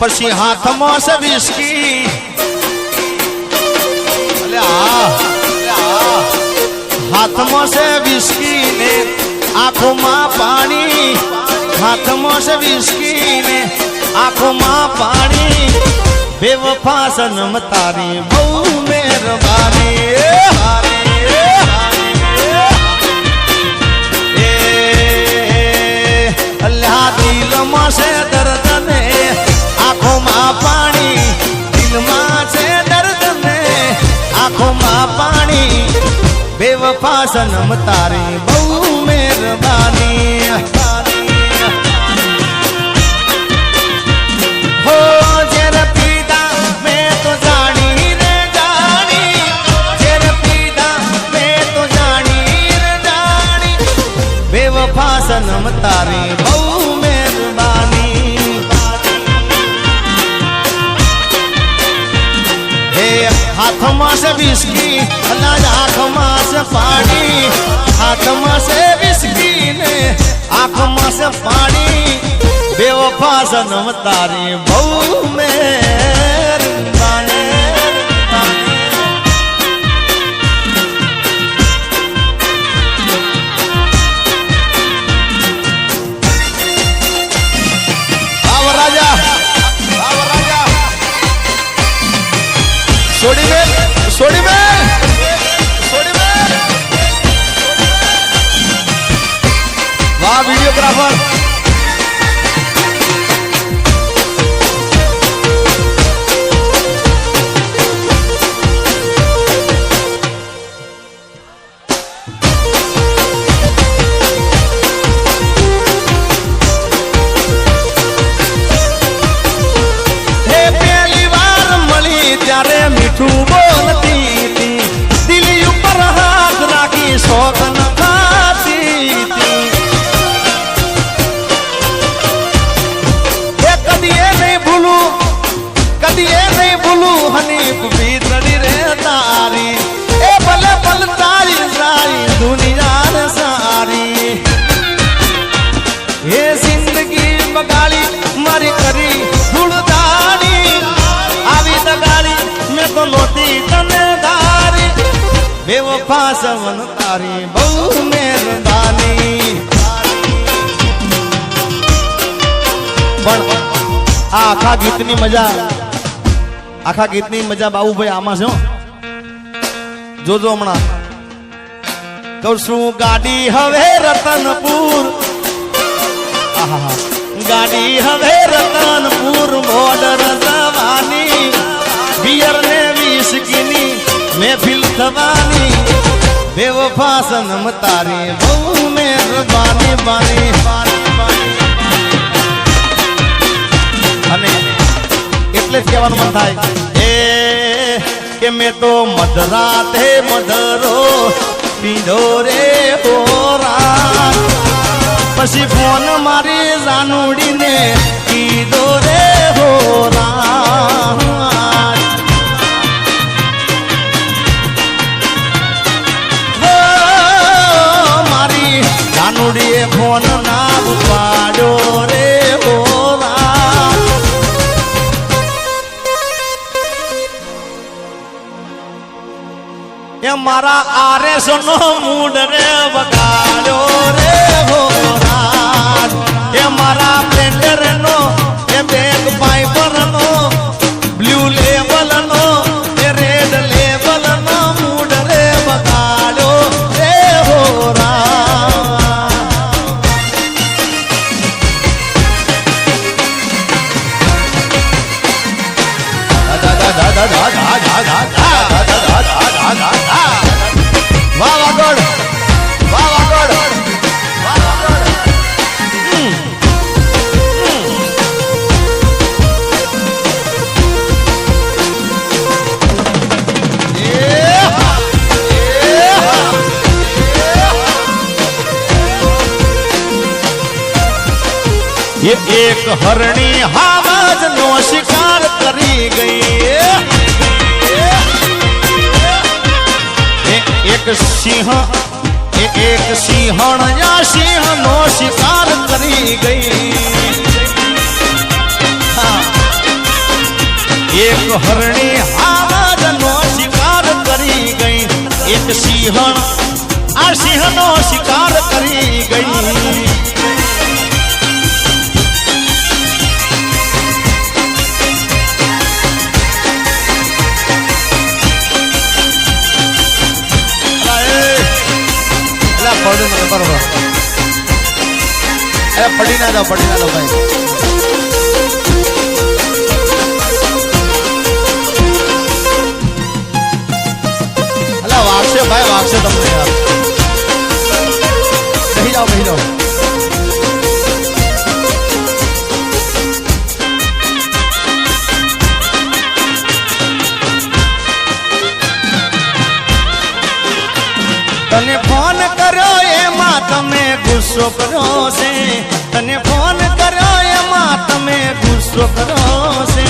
પછી હાથમાં છે વિસ્કી હાથમાં છે વિસ્કી ને આંખોમાં પાણી હાથમાં છે વિસ્કી ને આંખોમાં પાણી બેવફા સનમ તારી બહુ મહેરબાની અલ્લાહ દિલમાં છે દર્દ ને આંખોમાં પાણી દિલમાં છે દર્દ ને આંખોમાં પાણી બેવફા સનમ તારી બહુ મહેરબાની હો જેર પીડા મેં તો જાણી રે જાણી જેર પીડા મેં તો જાણી રે જાણી બેવફા સનમ તારી બહુ મહેરબાની હે હાથમાં છે વિસ્કી અનાજ આંખમાં છે પાણી હાથમાં છે વિસ્કી ને આંખમાં છે પાણી બેવફા સનમ તારી બહુ મહેરબાની છોડી મેં છોડી મેં છોડી મેં વાહ વિડીયોગ્રાફર મીઠું બોલતી હતી દિલ ઉપર હાથ રાખી શોખ ન ખાતી એ કદી એ નહીં ભૂલું હનીફ ભીતરી રે તારી એ ભલે ભલ તારી સારી દુનિયા સારી એ જિંદગી બગાડી મારી કરી ધૂળદારી આવી દગાડી મેં તો નોતી તને ધારી બેવફા સવન તારી બહુ મહેરબાની પણ આખા ગીતની મજા બાબુભાઈ આમાં છે જોજો હમણાં કહું છું ગાડી હવે રતનપુર ગાડી હવે રતનપુર બોર્ડર જવાની બિયર ને વિસ્કીની મહેફિલ થવાની બેવફા સનમ તારી બહુ મહેરબાની બાની અને એટલે જ કહેવાનું મન થાય કે મેં તો મધરાતે મધરો પીધો રે હોરા પછી ફોન મારી જાનુડીને કીધો રે હોરા મારી જાનુડીએ ફોન ના ઉપાડ્યો રે હોરા એ મારા આરએસ નો મૂડ રે બગાડ્યો રે હોરા એ મારા પ્લેન્ડર નો એ બેગ પાઇપર નો બ્લુ લેબલ નો એ રેડ લેબલ નો મૂડ રે બગાડ્યો રે હોરા વાહ આગળ ये एक हरणी हावज नो शिकार करी गई एक सिंह एक सिंहण या सिंह नो शिकार करी गई हाँ સિંહણ આ સિંહનો શિકાર કરી ગઈ બરોબર પડી ના જાઓ ભાઈ વાગશે ભાઈ વાગશે તમને યાર બેહી જાઓ તને ફોન કર્યો એમાં તમે ગુસ્સો કર્યો છે તને ફોન કર્યો એમાં તમે ગુસ્સો કર્યો છે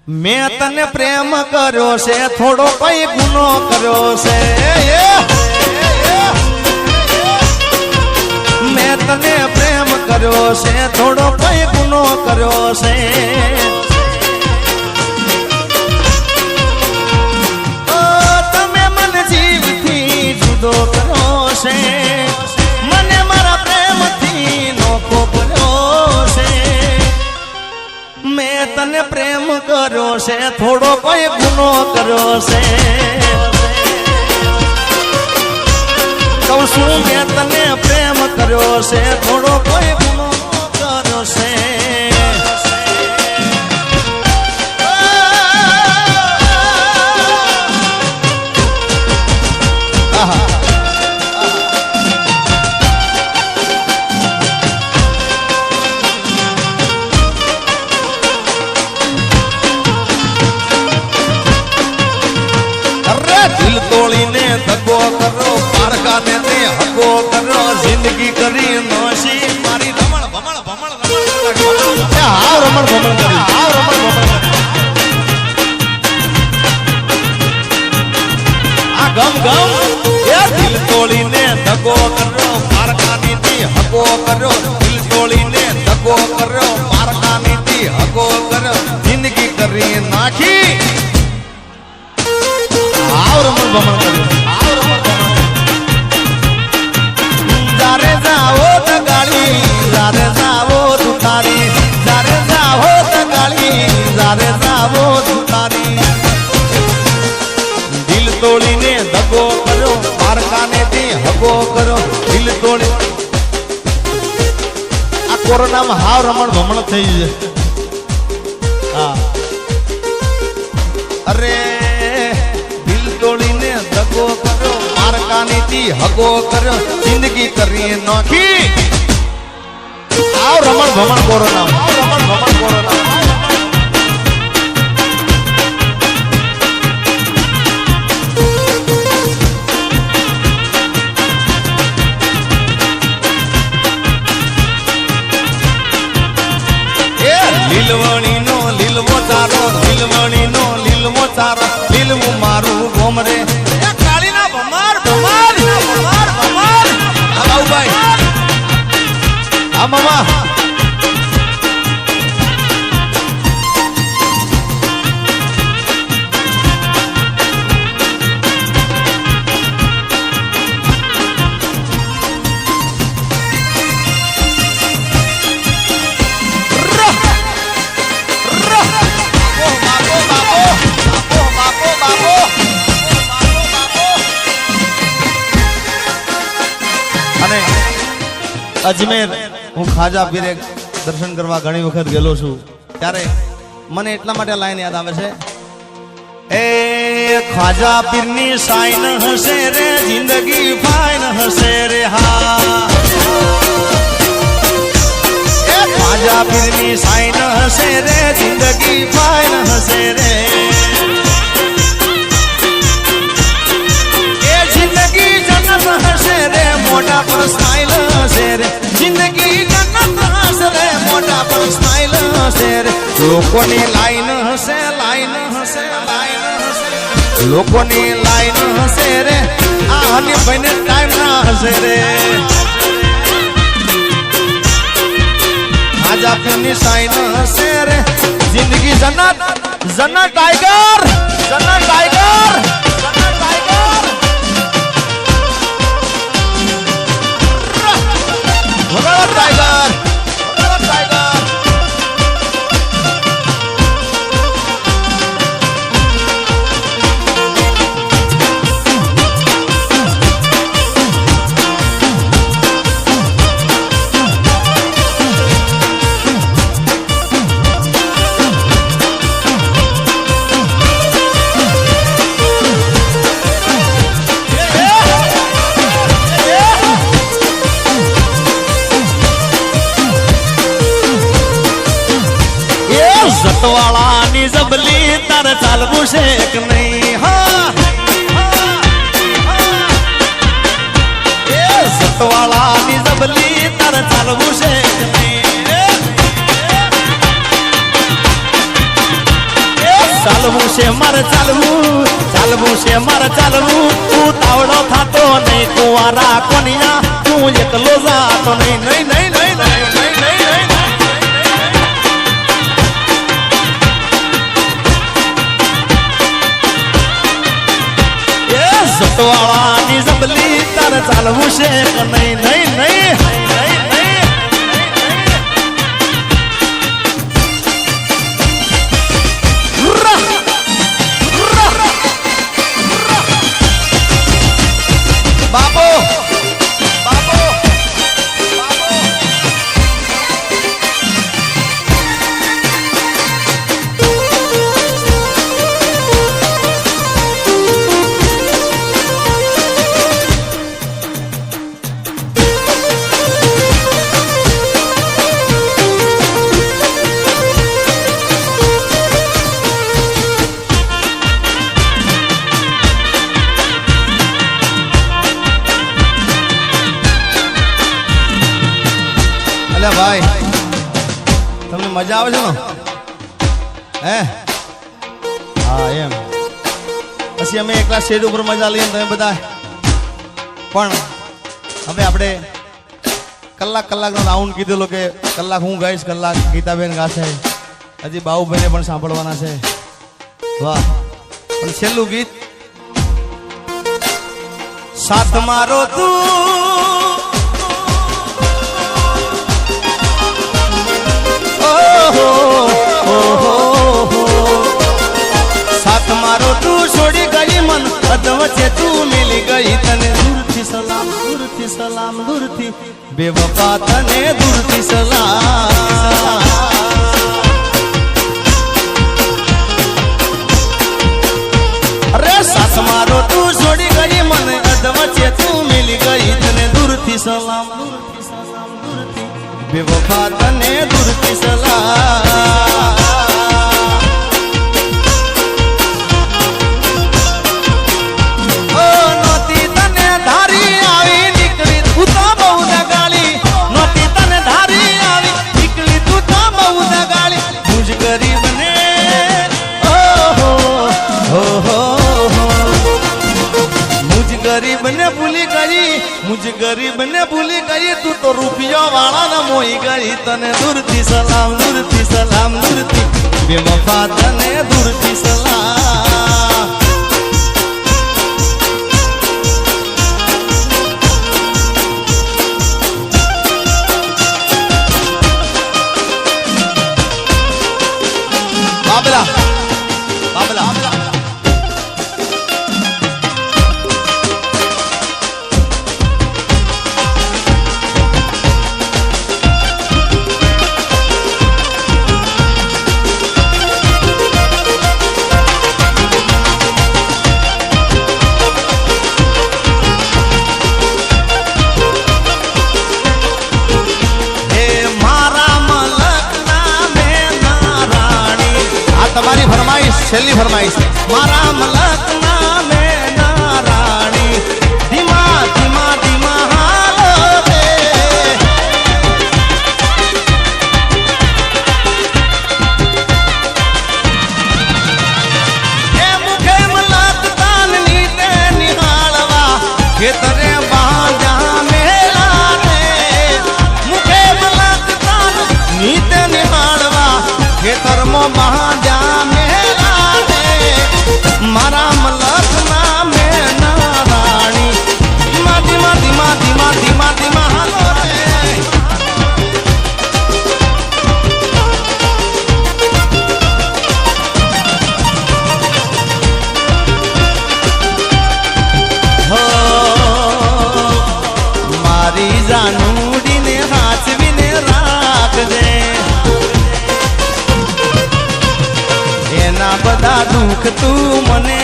મેં તને પ્રેમ કર્યો છે થોડો કઈ ગુનો કર્યો છે મેં તને પ્રેમ કર્યો છે થોડો કઈ ગુનો કર્યો છે તમે મને જીવથી જુદો કર્યો છે મને મારા પ્રેમથી નોખો કર્યો છે મેં તને પ્રેમ કર્યો છે થોડો કોઈ ગુનો કર્યો છે કહું છું મેં તને પ્રેમ કર્યો છે થોડો કોઈ ગુનો કર્યો છે દિલ તોડીને ધક્કો કરો પારકાને તે હકો કરો જિંદગી કરી નોશી મારી રમણ ભમણ હાવ રમણ ભમણ કરી આ ગમ એ દિલ તોડીને ધક્કો કરો પારકાની તે હકો કરો દિલ તોડીને ધક્કો કરો પારકાની તે હકો કરો જિંદગી કરી નાખી જારે જાઓ તો ગાડી જારે જાઓ તુતારી જારે જાઓ તો ગાડી જારે જાઓ તુતારી દિલ તોડીને દગો કરો પારકાને થી હગો કરો દિલ તોડી આ કોરોનામાં હાવ રમણ ભમણ થઈ છે હા અરે તોડીને દગો કર્યો પારકાની થી હગો કર્યો જિંદગી કરી નાખી આવ રમણ ભમણ કોરોના લીલવણી નો લીલવો ચારો લીલવણી નો લીલવો ચારો લીલવું મારું ગોમરે કાળી ના ભમાર ભમાર ભમાર ભમાર આ બાઉભાઈ આ મામા અજમેર હું ખાજા પીરે દર્શન કરવા ઘણી વખત ગયેલો છું ત્યારે મને એટલા માટે લાઈન યાદ આવે છે એ ખાજા પીરની સાઈન હશે રે જિંદગી ફાઈન હશે રે હા એ ખાજા પીરની સાઈન હશે રે જિંદગી ફાઈન હશે રે એ જિંદગી જન્નત હશે રે મોટા પર સ્માઈલ હશે રે જિંદગી જન્નત હશે રે મોટા પર સ્માઈલ હશે રે લોકોની લાઈન હશે લાઈન હશે લાઈન હશે લોકોની લાઈન હશે રે આ હની ભાઈને ટાઈમ ના હશે રે આજ આપની સાઈન હશે રે જિંદગી જન્નત જન્નત ટાઈગર જન્નત ટાઈગર જન્નત ટાઈગર સતવાળાની જબલી તારે ચાલવું છે કે નહીં હા એ સતવાળાની જબલી તારે ચાલવું છે કે નહીં ચાલવું છે મારે ચાલવું છે મારે ચાલવું તું તાવડો થાતો નહીં કુંવારા કોનિયા તું એકલો જાતો નહીં નહીં નહીં નહીં નહીં નહીં નહીં સતવાળાની જબલી તારે ચાલવું છે કે નહીં નહીં નહીં બાપો બાપો અલ્યા ભાઈ તમને મજા આવે છે ને હે હા એમ પછી અમે એકલા સ્ટેજ ઉપર મજા લઈએ તમે બધા પણ હવે આપણે કલાકનો રાઉન્ડ કીધેલો કે કલાક હું ગાઈશ કલાક ગીતાબેન ગાશે હજી બાહુભાઈને પણ સાંભળવાના છે વાહ પણ છેલ્લું ગીત સાથ મારો તું સાથ મારો તું છોડી ગઈ મન અધવચ્ચે તું મિલી ગઈ તને દૂરથી સલામ દૂરથી સલામ દૂરથી બેવફા તને દૂરથી સલામ અરે સાથ મારો તું છોડી ગઈ મન અધવચ્ચે તું મિલી ગઈ તને દૂરથી સલામ દૂરથી સલામ દૂરથી બેવફા તને દૂરથી સલામ गरीब ने भूली गई तू तो रुपया वाला न मोई गई तने दूरથી સલામ દૂરથી બેવફા તને દૂરથી સલામ બાબલા બાબલા તમારી ફરમાઈશ છેલ્લી ફરમાઈશ મારા મલક નામે ના રાણી ધીમા ધીમા ધીમા હાલો રે એ મુખે મલક તાન નીતે નિહાળવા ખેતરે બાંધ્યા મેલા રે મુખે મલક તાન નીતે નિહાળવા ખેતરમાં બાંધ્યા મારા મલક નામે ના રાણી ધીમા ધીમા ધીમા ધીમા ધીમા ધીમા હાલો રે હો મારી જાનુડીને હાચવીને રાખજે એના બધા દુઃખ તું મને